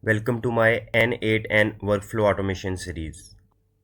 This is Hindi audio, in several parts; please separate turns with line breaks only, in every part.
Welcome to my N8N workflow automation series.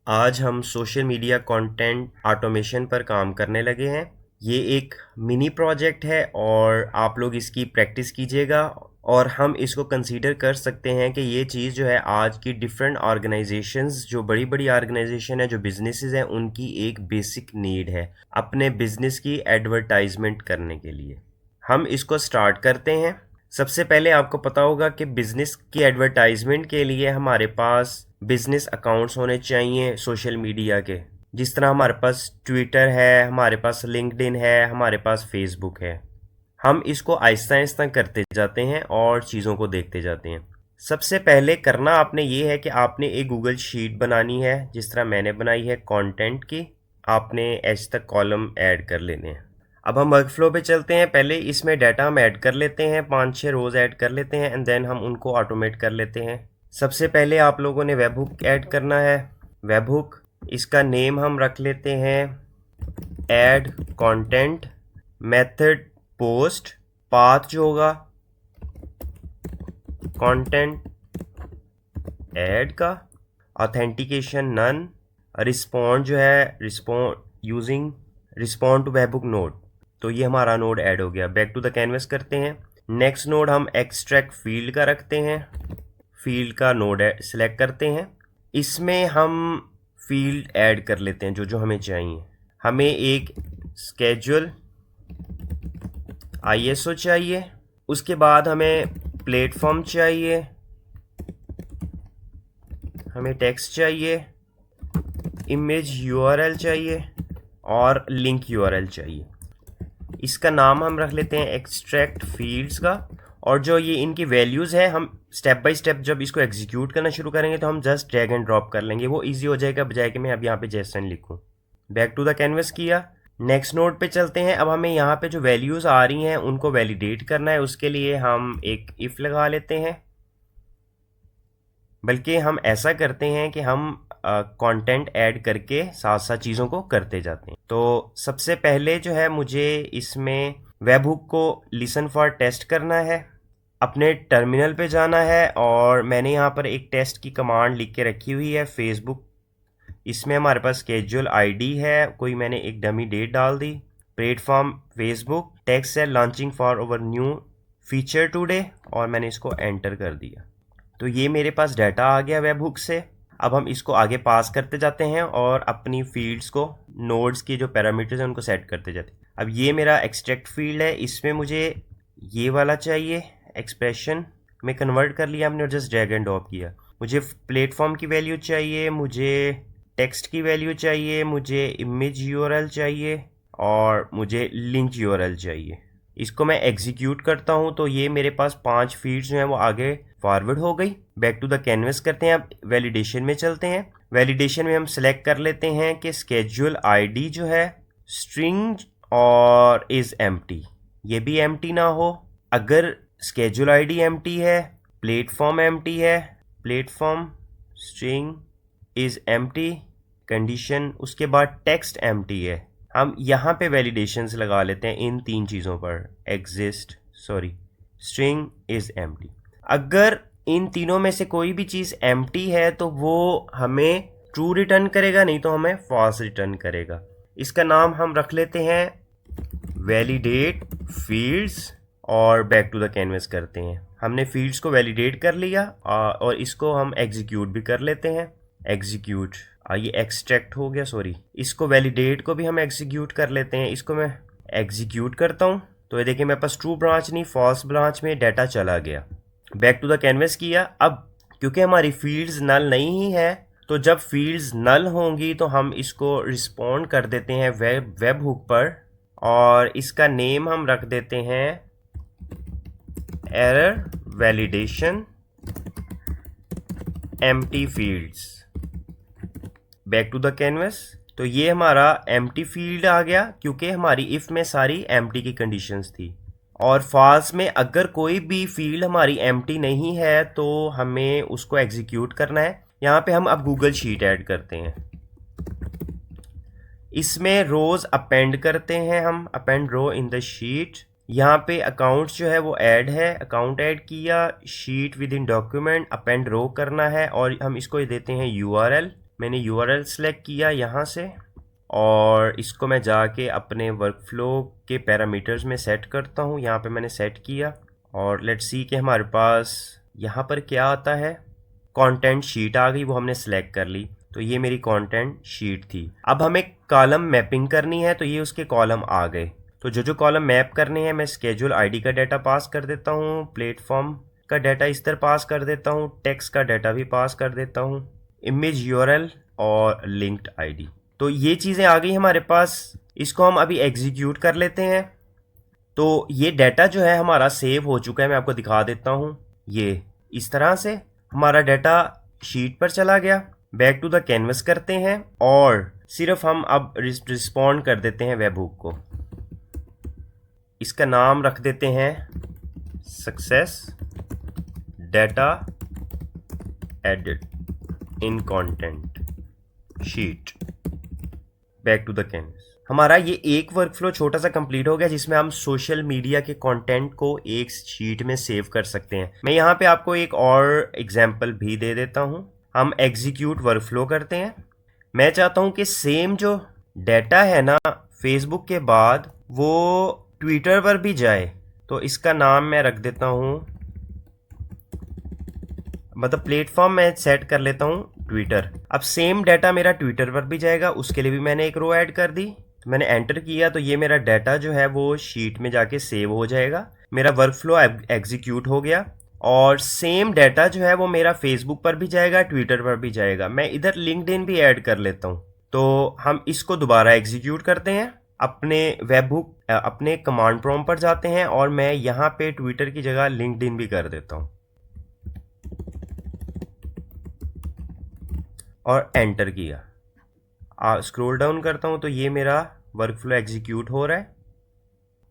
आज हम सोशल मीडिया कंटेंट ऑटोमेशन पर काम करने लगे हैं। ये एक मिनी प्रोजेक्ट है और आप लोग इसकी प्रैक्टिस कीजिएगा और हम इसको कंसीडर कर सकते हैं कि ये चीज़ जो है आज की डिफरेंट ऑर्गेनाइजेशंस, जो बड़ी बड़ी ऑर्गेनाइजेशन है, जो बिजनेसेस हैं, उनकी एक बेसिक नीड है अपने बिजनेस की एडवर्टाइजमेंट करने के लिए। हम इसको स्टार्ट करते हैं। सबसे पहले आपको पता होगा कि बिज़नेस की एडवर्टाइजमेंट के लिए हमारे पास बिज़नेस अकाउंट्स होने चाहिए सोशल मीडिया के। जिस तरह हमारे पास ट्विटर है, हमारे पास लिंक्डइन है, हमारे पास फेसबुक है। हम इसको आहिस्ता आहिस्ता करते जाते हैं और चीज़ों को देखते जाते हैं। सबसे पहले करना आपने ये है कि आपने एक गूगल शीट बनानी है, जिस तरह मैंने बनाई है कंटेंट की। आपने एच तक कॉलम ऐड कर लेने हैं। अब हम वर्कफ्लो पे चलते हैं। पहले इसमें डाटा हम ऐड कर लेते हैं, 5-6 रोज़ ऐड कर लेते हैं एंड देन हम उनको ऑटोमेट कर लेते हैं। सबसे पहले आप लोगों ने वेब हुक ऐड करना है। वेब हुक, इसका नेम हम रख लेते हैं add content, method post, path जो होगा कंटेंट ऐड का, ऑथेंटिकेशन नन, रिस्पॉन्ड जो है respond using respond to webhook node. तो ये हमारा नोड ऐड हो गया। बैक टू द कैनवस करते हैं। नेक्स्ट नोड हम एक्सट्रैक्ट फील्ड का रखते हैं। फील्ड का नोड सेलेक्ट करते हैं। इसमें हम फील्ड ऐड कर लेते हैं जो जो हमें चाहिए। हमें एक स्केड्यूल ISO चाहिए, उसके बाद हमें प्लेटफॉर्म चाहिए, हमें टेक्स्ट चाहिए, इमेज URL चाहिए और लिंक URL चाहिए। इसका नाम हम रख लेते हैं एक्सट्रैक्ट फील्ड्स का। और जो ये इनकी वैल्यूज़ है, हम स्टेप बाय स्टेप जब इसको एग्जीक्यूट करना शुरू करेंगे तो हम जस्ट ड्रैग एंड ड्रॉप कर लेंगे, वो इजी हो जाएगा बजाय कि मैं अब यहाँ पे जेसन लिखूँ। बैक टू द कैनवस किया। नेक्स्ट नोड पे चलते हैं। अब हमें यहाँ पे जो वैल्यूज़ आ रही हैं उनको वैलिडेट करना है। उसके लिए हम एक इफ़ लगा लेते हैं, बल्कि हम ऐसा करते हैं कि हम कंटेंट ऐड करके साथ साथ चीज़ों को करते जाते हैं। तो सबसे पहले जो है मुझे इसमें वेब हुक को लिसन फॉर टेस्ट करना है। अपने टर्मिनल पे जाना है और मैंने यहाँ पर एक टेस्ट की कमांड लिख के रखी हुई है फेसबुक। इसमें हमारे पास स्केड्यूल ID है, कोई मैंने एक डमी डेट डाल दी। प्लेटफॉर्म फेसबुक, टेक्स्ट है launching for over new feature today और मैंने इसको एंटर कर दिया। तो ये मेरे पास डाटा आ गया वेब हुक से। अब हम इसको आगे पास करते जाते हैं और अपनी फील्ड्स को, नोड्स की जो पैरामीटर्स हैं उनको सेट करते जाते हैं। अब ये मेरा एक्सट्रैक्ट फील्ड है, इसमें मुझे ये वाला चाहिए, एक्सप्रेशन में कन्वर्ट कर लिया हमने और जस्ट ड्रैग एंड ड्रॉप किया। मुझे प्लेटफॉर्म की वैल्यू चाहिए, मुझे टेक्स्ट की वैल्यू चाहिए, मुझे इमेज URL चाहिए और मुझे लिंक URL चाहिए। इसको मैं एग्जीक्यूट करता हूँ तो ये मेरे पास 5 फील्ड्स जो हैं वो आगे फॉरवर्ड हो गई। बैक टू द कैनवस करते हैं। अब वैलिडेशन में चलते हैं। वैलिडेशन में हम सेलेक्ट कर लेते हैं कि स्केड्यूल ID जो है स्ट्रिंग और इज़ एम्प्टी, ये भी एम्प्टी ना हो। अगर स्केड्यूल ID एम्प्टी है, प्लेटफॉर्म एम्प्टी है, platform string is empty condition, उसके बाद टेक्स्ट एम्प्टी है, हम यहाँ पे वैलिडेशंस लगा लेते हैं इन 3 चीज़ों पर। String is empty. अगर इन तीनों में से कोई भी चीज़ एम्प्टी है तो वो हमें ट्रू रिटर्न करेगा, नहीं तो हमें फॉल्स रिटर्न करेगा। इसका नाम हम रख लेते हैं वैलिडेट फील्ड्स और बैक टू द कैनवस करते हैं। हमने फील्ड्स को वैलिडेट कर लिया और इसको हम एग्जीक्यूट भी कर लेते हैं। एग्जीक्यूट, ये एक्सट्रैक्ट हो गया, सॉरी। इसको वैलिडेट को भी हम एग्जीक्यूट कर लेते हैं। इसको मैं एग्जीक्यूट करता हूँ तो ये देखिए मेरे पास ट्रू ब्रांच नहीं फॉल्स ब्रांच में डाटा चला गया। बैक टू द कैनवस किया। अब क्योंकि हमारी फील्ड्स नल नहीं ही है, तो जब फील्ड्स नल होंगी तो हम इसको रिस्पॉन्ड कर देते हैं वेब हुक पर और इसका नेम हम रख देते हैं error validation empty fields. Back to the canvas. तो ये हमारा एम्प्टी फील्ड आ गया क्योंकि हमारी इफ़ में सारी एम्प्टी की कंडीशंस थी। और फॉल्स में अगर कोई भी फील्ड हमारी एम्प्टी नहीं है तो हमें उसको एग्जीक्यूट करना है। यहाँ पे हम अब गूगल शीट ऐड करते हैं। इसमें रोज़ अपेंड करते हैं हम, append row in the sheet. यहाँ पे अकाउंट्स जो है वो ऐड है, अकाउंट ऐड किया, sheet within document append row करना है और हम इसको देते हैं यूआरएल। मैंने यूआरएल सेलेक्ट किया यहाँ से और इसको मैं जाके अपने वर्कफ्लो के पैरामीटर्स में सेट करता हूँ। यहाँ पे मैंने सेट किया और लेट्स सी कि हमारे पास यहाँ पर क्या आता है। कंटेंट शीट आ गई, वो हमने सेलेक्ट कर ली, तो ये मेरी कंटेंट शीट थी। अब हमें कॉलम मैपिंग करनी है, तो ये उसके कॉलम आ गए। तो जो जो कॉलम मैप करने हैं मैं स्केड्यूल आईडी का डाटा पास कर देता हूँ, प्लेटफॉर्म का डाटा इस तरह पास कर देता हूँ, टेक्स्ट का डाटा भी पास कर देता हूँ, इमेज यूआरएल और लिंक्ड आईडी। तो ये चीज़ें आ गई हमारे पास। इसको हम अभी एग्जीक्यूट कर लेते हैं। तो ये डाटा जो है हमारा सेव हो चुका है, मैं आपको दिखा देता हूँ। ये इस तरह से हमारा डाटा शीट पर चला गया। बैक टू द कैनवस करते हैं और सिर्फ हम अब रिस्पॉन्ड कर देते हैं वेबहुक को। इसका नाम रख देते हैं success data edit in content sheet. Back to the canvas. हमारा ये एक वर्कफ्लो छोटा सा कंप्लीट हो गया जिसमें हम सोशल मीडिया के कंटेंट को एक शीट में सेव कर सकते हैं। मैं यहाँ पे आपको एक और एग्जांपल भी दे देता हूँ। हम एग्जीक्यूट वर्कफ्लो करते हैं। मैं चाहता हूँ कि सेम जो डाटा है ना फेसबुक के बाद वो ट्विटर पर भी जाए, तो इसका नाम मैं रख देता हूँ, मतलब प्लेटफॉर्म मैं सेट कर लेता हूँ ट्विटर। अब सेम डाटा मेरा ट्विटर पर भी जाएगा, उसके लिए भी मैंने एक रो ऐड कर दी। तो मैंने एंटर किया तो ये मेरा डाटा जो है वो शीट में जाके सेव हो जाएगा। मेरा वर्कफ्लो एग्जीक्यूट हो गया और सेम डाटा जो है वो मेरा फेसबुक पर भी जाएगा, ट्विटर पर भी जाएगा। मैं इधर लिंक्डइन भी ऐड कर लेता हूँ। तो हम इसको दोबारा एग्जीक्यूट करते हैं। अपने वेबहुक अपने कमांड प्रॉम्प्ट पर जाते हैं और मैं यहाँ पे ट्विटर की जगह लिंक्डइन भी कर देता हूँ और एंटर किया। स्क्रॉल डाउन करता हूँ तो ये मेरा वर्कफ्लो एग्जीक्यूट हो रहा है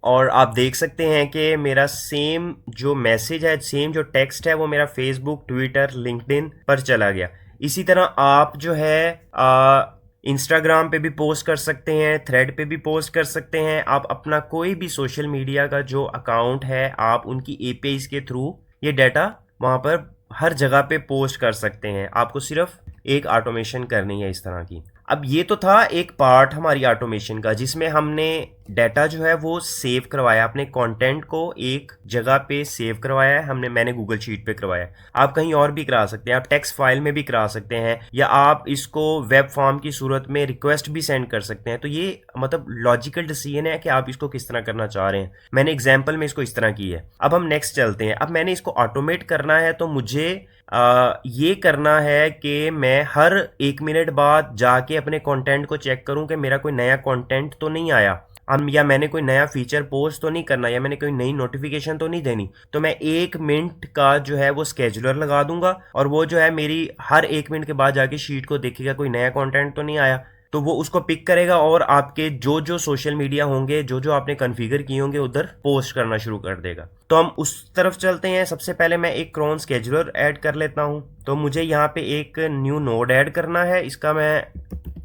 और आप देख सकते हैं कि मेरा सेम जो मैसेज है, सेम जो टेक्स्ट है वो मेरा फेसबुक, ट्विटर, लिंक्डइन पर चला गया। इसी तरह आप जो है इंस्टाग्राम पे भी पोस्ट कर सकते हैं, थ्रेड पे भी पोस्ट कर सकते हैं। आप अपना कोई भी सोशल मीडिया का जो अकाउंट है आप उनकी एपीआईज के थ्रू ये डाटा वहाँ पर हर जगह पे पोस्ट कर सकते हैं। आपको सिर्फ एक ऑटोमेशन करनी है इस तरह की। अब ये तो था एक पार्ट हमारी ऑटोमेशन का जिसमें हमने डाटा जो है वो सेव करवाया, अपने कंटेंट को एक जगह पे सेव करवाया है। मैंने गूगल शीट पे करवाया है। आप कहीं और भी करा सकते हैं, आप टेक्स्ट फाइल में भी करा सकते हैं या आप इसको वेब फॉर्म की सूरत में रिक्वेस्ट भी सेंड कर सकते हैं। तो ये मतलब लॉजिकल डिसीजन है कि आप इसको किस तरह करना चाह रहे हैं। मैंने एग्जाम्पल में इसको इस तरह की है। अब हम नेक्स्ट चलते हैं। अब मैंने इसको ऑटोमेट करना है तो मुझे ये करना है कि मैं हर 1 मिनट बाद जाके अपने कंटेंट को चेक करूं कि मेरा कोई नया कंटेंट तो नहीं आया, या मैंने कोई नया फीचर पोस्ट तो नहीं करना, या मैंने कोई नई नोटिफिकेशन तो नहीं देनी। तो मैं 1 मिनट का जो है वो स्केजुलर लगा दूंगा और वो जो है मेरी हर 1 मिनट के बाद जाके शीट को देखेगा कोई नया कंटेंट तो नहीं आया, तो वो उसको पिक करेगा और आपके जो जो सोशल मीडिया होंगे, जो जो आपने कॉन्फ़िगर किए होंगे उधर पोस्ट करना शुरू कर देगा। तो हम उस तरफ चलते हैं। सबसे पहले मैं एक क्रॉन स्केजुलर ऐड कर लेता हूं। तो मुझे यहाँ पे एक न्यू नोड ऐड करना है। इसका मैं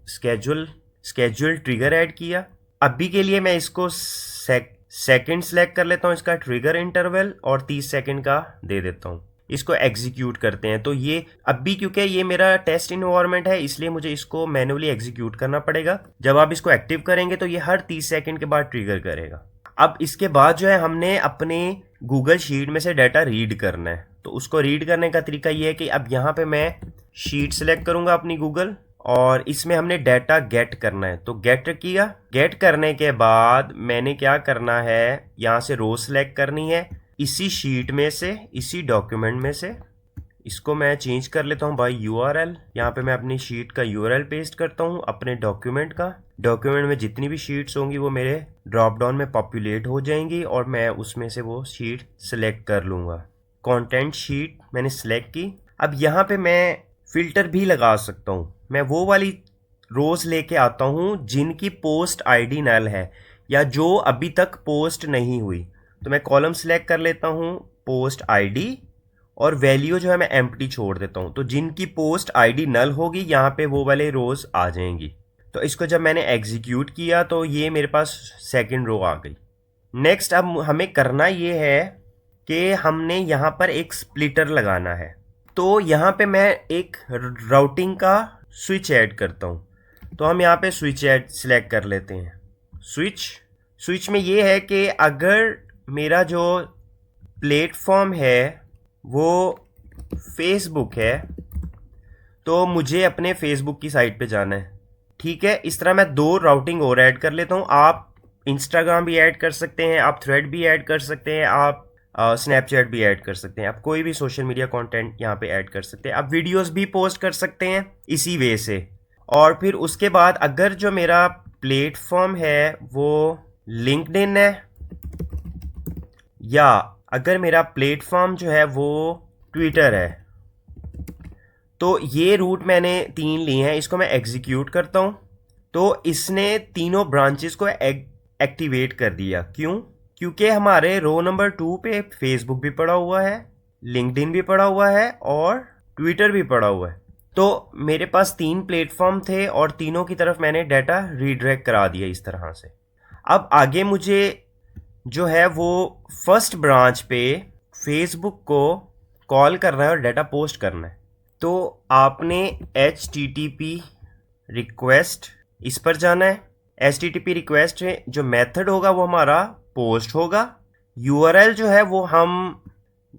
स्केजुअल ट्रिगर ऐड किया। अभी के लिए मैं इसको सेकंड सेलेक्ट कर लेता हूँ, इसका ट्रिगर इंटरवल, और 30 सेकंड का दे देता हूँ। इसको एग्जीक्यूट करते हैं। तो ये अभी क्योंकि ये मेरा टेस्ट इन्वायरमेंट है इसलिए मुझे इसको मैन्युअली एग्जीक्यूट करना पड़ेगा। जब आप इसको एक्टिव करेंगे तो ये हर 30 सेकंड के बाद ट्रिगर करेगा। अब इसके बाद जो है हमने अपने गूगल शीट में से डाटा रीड करना है। तो उसको रीड करने का तरीका ये है कि अब यहाँ पे मैं शीट सेलेक्ट करूंगा अपनी गूगल और इसमें हमने डाटा गेट करना है। तो गेट किया। गेट करने के बाद मैंने क्या करना है, यहाँ से रो सेलेक्ट करनी है इसी शीट में से, इसी डॉक्यूमेंट में से। इसको मैं चेंज कर लेता हूँ बाय यूआरएल। यहाँ पे मैं अपनी शीट का यूआरएल पेस्ट करता हूँ अपने डॉक्यूमेंट का। डॉक्यूमेंट में जितनी भी शीट्स होंगी वो मेरे ड्रॉप डाउन में पॉपुलेट हो जाएंगी और मैं उसमें से वो शीट सेलेक्ट कर लूँगा। कंटेंट शीट मैंने सेलेक्ट की। अब यहाँ पे मैं फिल्टर भी लगा सकता हूँ। मैं वो वाली रोज लेके आता हूँ जिनकी पोस्ट आईडी नल है या जो अभी तक पोस्ट नहीं हुई। तो मैं कॉलम सेलेक्ट कर लेता हूँ पोस्ट आईडी और वैल्यू जो है मैं एम्प्टी छोड़ देता हूँ। तो जिनकी पोस्ट आईडी नल होगी यहाँ पे वो वाले रोज आ जाएंगी। तो इसको जब मैंने एग्जीक्यूट किया तो ये मेरे पास सेकंड रो आ गई। नेक्स्ट अब हमें करना ये है कि हमने यहाँ पर एक स्प्लिटर लगाना है। तो यहाँ पे मैं एक राउटिंग का स्विच ऐड करता हूँ। तो हम यहाँ पे स्विच ऐड सिलेक्ट कर लेते हैं। स्विच में ये है कि अगर मेरा जो प्लेटफॉर्म है वो फेसबुक है तो मुझे अपने फेसबुक की साइट पे जाना है। ठीक है, इस तरह मैं 2 राउटिंग और ऐड कर लेता हूँ। आप इंस्टाग्राम भी ऐड कर सकते हैं, आप थ्रेड भी ऐड कर सकते हैं, आप स्नैपचैट भी ऐड कर सकते हैं, आप कोई भी सोशल मीडिया कंटेंट यहाँ पे ऐड कर सकते हैं, आप वीडियोस भी पोस्ट कर सकते हैं इसी वे से। और फिर उसके बाद अगर जो मेरा प्लेटफॉर्म है वो लिंक्डइन है, या अगर मेरा प्लेटफॉर्म जो है वो ट्विटर है, तो ये रूट मैंने 3 लिए हैं। इसको मैं एग्जीक्यूट करता हूँ तो इसने तीनों ब्रांचेस को एक्टिवेट कर दिया। क्यों? क्योंकि हमारे रो नंबर 2 पे फेसबुक भी पड़ा हुआ है, लिंक्डइन भी पड़ा हुआ है और ट्विटर भी पड़ा हुआ है। तो मेरे पास 3 प्लेटफॉर्म थे और तीनों की तरफ मैंने डाटा रीडायरेक्ट करा दिया इस तरह से। अब आगे मुझे जो है वो फर्स्ट ब्रांच पे फेसबुक को कॉल करना है और डाटा पोस्ट करना है। तो आपने HTTP रिक्वेस्ट इस पर जाना है। HTTP रिक्वेस्ट में जो मेथड होगा वो हमारा पोस्ट होगा। URL जो है वो हम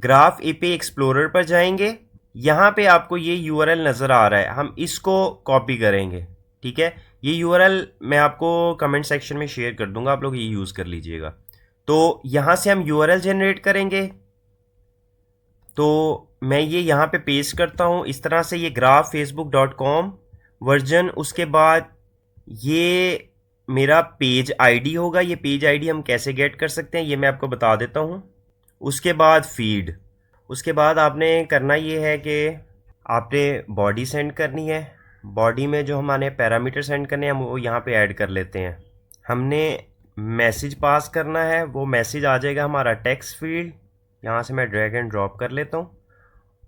ग्राफ API एक्सप्लोरर पर जाएंगे। यहाँ पे आपको ये URL नज़र आ रहा है, हम इसको कॉपी करेंगे। ठीक है, ये URL मैं आपको कमेंट सेक्शन में शेयर कर दूंगा, आप लोग ये यूज़ कर लीजिएगा। तो यहाँ से हम URL जनरेट करेंगे। तो मैं ये यहाँ पे पेस्ट करता हूँ इस तरह से, ये ग्राफ facebook.com वर्जन। उसके बाद ये मेरा पेज आईडी होगा। ये पेज आईडी हम कैसे गेट कर सकते हैं ये मैं आपको बता देता हूँ। उसके बाद फीड, उसके बाद आपने करना ये है कि आपने बॉडी सेंड करनी है। बॉडी में जो हमारे पैरामीटर सेंड करने हैं हम वो यहाँ पे ऐड कर लेते हैं। हमने मैसेज पास करना है, वो मैसेज आ जाएगा हमारा टेक्स्ट फील्ड। यहाँ से मैं ड्रैग एंड ड्रॉप कर लेता हूँ।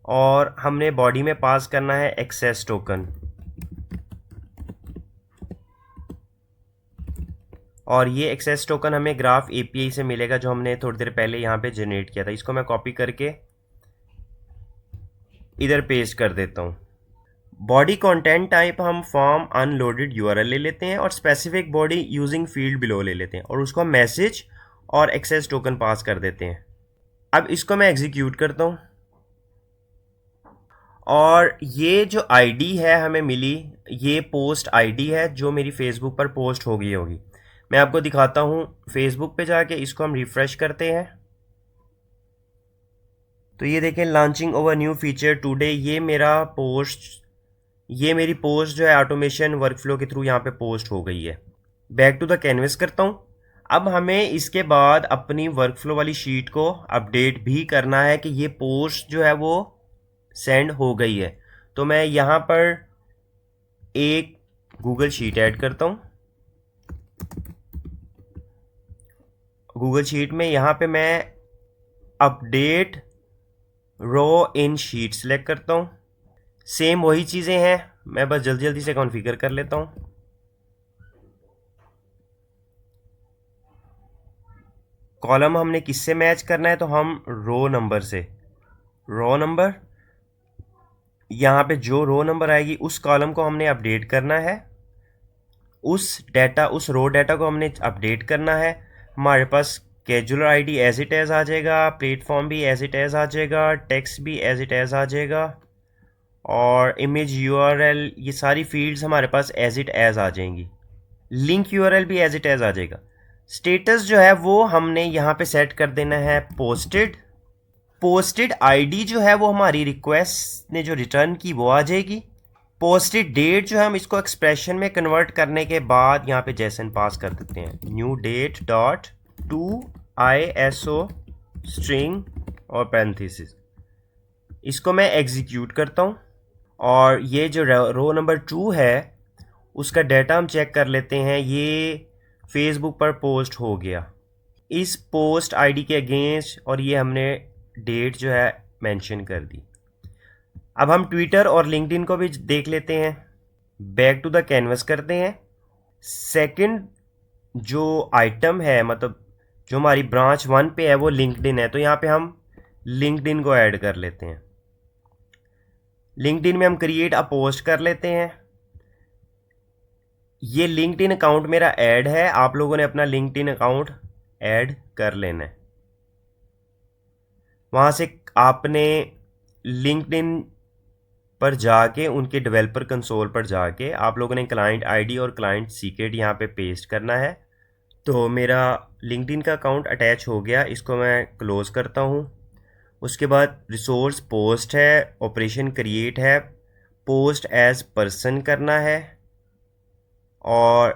और हमने बॉडी में पास करना है एक्सेस टोकन, और ये एक्सेस टोकन हमें ग्राफ API से मिलेगा जो हमने थोड़ी देर पहले यहाँ पे जनरेट किया था। इसको मैं कॉपी करके इधर पेस्ट कर देता हूँ। बॉडी कंटेंट टाइप हम फॉर्म अनलोडेड URL ले लेते हैं और specific body using field below ले लेते हैं और उसको हम मैसेज और एक्सेस टोकन पास कर देते हैं। अब इसको मैं एग्जीक्यूट करता हूँ और ये जो आईडी है हमें मिली, ये पोस्ट आईडी है जो मेरी फेसबुक पर पोस्ट हो गई होगी। मैं आपको दिखाता हूँ। फेसबुक पे जाके इसको हम रिफ्रेश करते हैं तो ये देखें, launching over new feature today. ये मेरा पोस्ट, ये मेरी पोस्ट जो है ऑटोमेशन वर्कफ्लो के थ्रू यहाँ पे पोस्ट हो गई है। बैक टू द कैनवस करता हूँ। अब हमें इसके बाद अपनी वर्कफ्लो वाली शीट को अपडेट भी करना है कि ये पोस्ट जो है वो सेंड हो गई है। तो मैं यहाँ पर एक गूगल शीट ऐड करता हूँ। गूगल शीट में यहाँ पे मैं अपडेट रो इन शीट सेलेक्ट करता हूँ। सेम वही चीज़ें हैं, मैं बस जल्दी जल्दी से कॉन्फ़िगर कर लेता हूँ। कॉलम हमने किससे मैच करना है, तो हम रो नंबर से। रो नंबर, यहाँ पे जो रो नंबर आएगी उस कॉलम को हमने अपडेट करना है। उस रो डाटा को हमने अपडेट करना है। हमारे पास casual ID as it is आ जाएगा, प्लेटफॉर्म भी एज इट एज आ जाएगा, टेक्स्ट भी एज इट एज आ जाएगा और इमेज URL, ये सारी फील्ड्स हमारे पास एज इट एज आ जाएंगी। लिंक URL भी एज इट एज आ जाएगा। स्टेटस जो है वो हमने यहाँ पे सेट कर देना है पोस्टेड। पोस्टेड आईडी जो है वो हमारी रिक्वेस्ट ने जो रिटर्न की वो आ जाएगी। पोस्टेड डेट जो है हम इसको एक्सप्रेशन में कन्वर्ट करने के बाद यहाँ पे जैसन पास कर देते हैं, new date dot to ISO string और पैरेंथेसिस। इसको मैं एग्जीक्यूट करता हूँ और ये जो रो नंबर 2 है उसका डाटा हम चेक कर लेते हैं। ये फेसबुक पर पोस्ट हो गया इस पोस्ट आईडी के अगेंस्ट, और ये हमने डेट जो है मेंशन कर दी। अब हम ट्विटर और लिंक्डइन को भी देख लेते हैं। बैक टू द कैनवस करते हैं। सेकंड जो आइटम है, मतलब जो हमारी ब्रांच 1 पे है वो लिंक्डइन है, तो यहाँ पे हम लिंक्डइन को ऐड कर लेते हैं। लिंक्डइन में हम क्रिएट अ पोस्ट कर लेते हैं। ये लिंक्डइन अकाउंट मेरा ऐड है, आप लोगों ने अपना लिंक्डइन अकाउंट ऐड कर लेना है। वहाँ से आपने लिंक्डइन पर जाके उनके डेवलपर कंसोल पर जाके आप लोगों ने क्लाइंट आईडी और क्लाइंट सीक्रेट यहाँ पे पेस्ट करना है। तो मेरा लिंक्डइन का अकाउंट अटैच हो गया, इसको मैं क्लोज़ करता हूँ। उसके बाद रिसोर्स पोस्ट है, ऑपरेशन क्रिएट है, पोस्ट एज पर्सन करना है और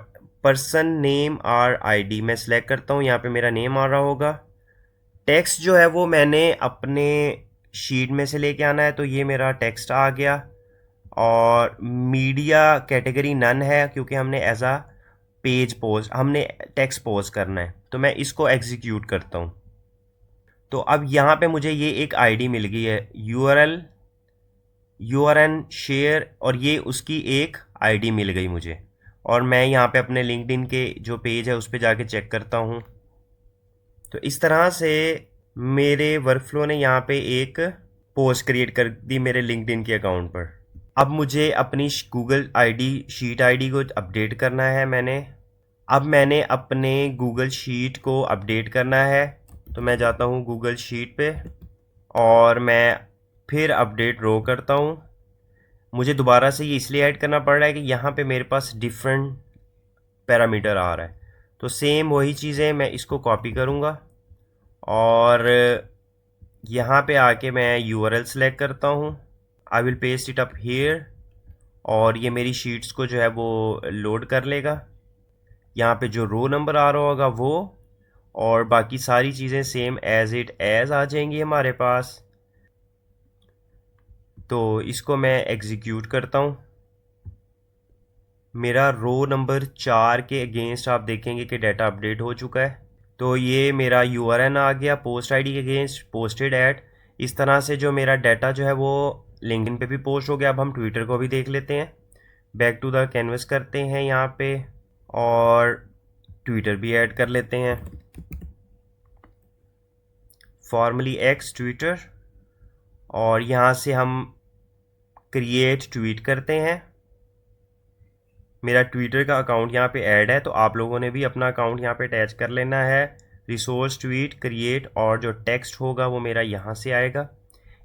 पर्सन नेम और आईडी मैं सिलेक्ट करता हूँ। यहाँ पे मेरा नेम आ रहा होगा। टेक्स्ट जो है वो मैंने अपने शीट में से लेके आना है, तो ये मेरा टेक्स्ट आ गया। और मीडिया कैटेगरी नन है क्योंकि हमने एज अ पेज पोस्ट हमने टेक्स्ट पोस्ट करना है, तो मैं इसको एग्जीक्यूट करता हूँ। तो अब यहाँ पे मुझे ये एक आईडी मिल गई है, यूआरएन शेयर, और ये उसकी एक आईडी मिल गई मुझे। और मैं यहाँ पे अपने लिंक्डइन के जो पेज है उस पर जाके चेक करता हूँ। तो इस तरह से मेरे वर्कफ्लो ने यहाँ पे एक पोस्ट क्रिएट कर दी मेरे लिंक्डइन के अकाउंट पर। अब मुझे अपनी गूगल शीट आईडी को अपडेट करना है। मैंने अपने गूगल शीट को अपडेट करना है, तो मैं जाता हूँ गूगल शीट पे और मैं फिर अपडेट रो करता हूँ। मुझे दोबारा से ये इसलिए ऐड करना पड़ रहा है कि यहाँ पे मेरे पास डिफरेंट पैरामीटर आ रहा है। तो सेम वही चीज़ें मैं इसको कॉपी करूँगा और यहाँ पे आके मैं यूआरएल सेलेक्ट करता हूँ। I will paste it up here और ये मेरी शीट्स को जो है वो लोड कर लेगा। यहाँ पे जो रो नंबर आ रहा होगा वो, और बाकी सारी चीज़ें सेम एज इट एज आ जाएंगी हमारे पास। तो इसको मैं एग्जीक्यूट करता हूँ। मेरा रो नंबर 4 के अगेंस्ट आप देखेंगे कि डाटा अपडेट हो चुका है। तो ये मेरा यूआरएन आ गया पोस्ट आईडी के अगेंस्ट पोस्टेड एट। इस तरह से जो मेरा डाटा जो है वो लिंक्डइन पे भी पोस्ट हो गया। अब हम ट्विटर को भी देख लेते हैं। बैक टू द कैनवस करते हैं यहाँ पे और ट्विटर भी ऐड कर लेते हैं, फॉर्मली एक्स ट्विटर, और यहाँ से हम क्रिएट ट्वीट करते हैं। मेरा ट्विटर का अकाउंट यहाँ पे ऐड है, तो आप लोगों ने भी अपना अकाउंट यहाँ पे अटैच कर लेना है। रिसोर्स ट्वीट क्रिएट, और जो टेक्स्ट होगा वो मेरा यहाँ से आएगा।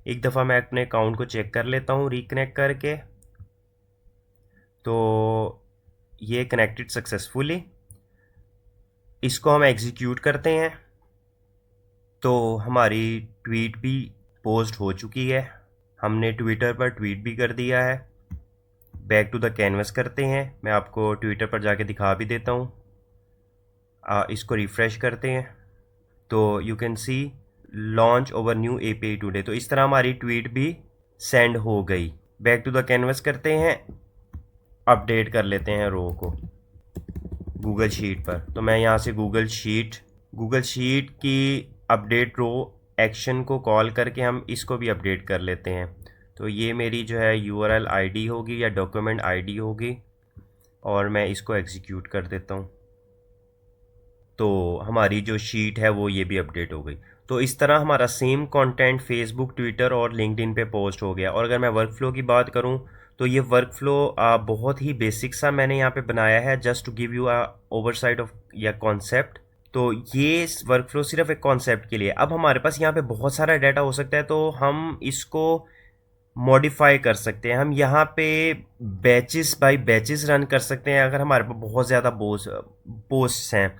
एक दफ़ा मैं अपने अकाउंट को चेक कर लेता हूँ रिकनेक्ट करके। तो ये कनेक्टेड सक्सेसफुली। इसको हम एग्जीक्यूट करते हैं। तो हमारी ट्वीट भी पोस्ट हो चुकी है, हमने ट्विटर पर ट्वीट भी कर दिया है। बैक टू द कैनवस करते हैं, मैं आपको ट्विटर पर जाके दिखा भी देता हूँ। इसको रिफ़्रेश करते हैं तो you can see launch over new API today. तो इस तरह हमारी ट्वीट भी सेंड हो गई। बैक टू द कैनवस करते हैं, अपडेट कर लेते हैं रो को गूगल शीट पर। तो मैं यहाँ से गूगल शीट की अपडेट रो एक्शन को कॉल करके हम इसको भी अपडेट कर लेते हैं। तो ये मेरी जो है यूआरएल आईडी होगी या डॉक्यूमेंट आईडी होगी, और मैं इसको एग्जीक्यूट कर देता हूँ। तो हमारी जो शीट है वो ये भी अपडेट हो गई। तो इस तरह हमारा सेम कंटेंट फेसबुक, ट्विटर और लिंक्डइन पे पोस्ट हो गया। और अगर मैं वर्कफ्लो की बात करूँ तो ये वर्कफ्लो बहुत ही बेसिक सा मैंने यहाँ पे बनाया है, just to give you a oversight of या कॉन्सेप्ट। तो ये वर्कफ्लो सिर्फ एक कॉन्सेप्ट के लिए। अब हमारे पास यहाँ पे बहुत सारा डाटा हो सकता है, तो हम इसको मॉडिफाई कर सकते हैं। हम यहाँ पे बैचेस बाय बैचेस रन कर सकते हैं अगर हमारे पास बहुत ज़्यादा पोस्ट्स हैं।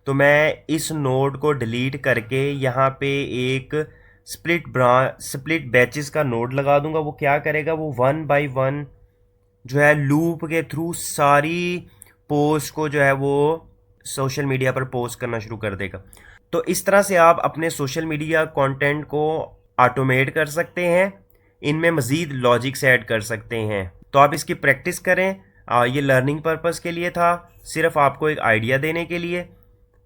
तो मैं इस नोड को डिलीट करके यहाँ पे एक स्प्लिट बैचेस का नोड लगा दूंगा। वो क्या करेगा, वो 1 बाय 1 जो है लूप के थ्रू सारी पोस्ट को जो है वो सोशल मीडिया पर पोस्ट करना शुरू कर देगा। तो इस तरह से आप अपने सोशल मीडिया कंटेंट को ऑटोमेट कर सकते हैं, इनमें मज़ीद लॉजिक्स ऐड कर सकते हैं। तो आप इसकी प्रैक्टिस करें। ये लर्निंग पर्पस के लिए था, सिर्फ आपको एक आइडिया देने के लिए।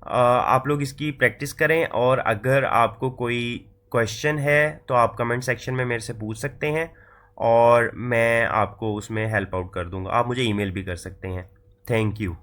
आप लोग इसकी प्रैक्टिस करें, और अगर आपको कोई क्वेश्चन है तो आप कमेंट सेक्शन में मेरे से पूछ सकते हैं और मैं आपको उसमें हेल्प आउट कर दूंगा। आप मुझे ईमेल भी कर सकते हैं। Thank you.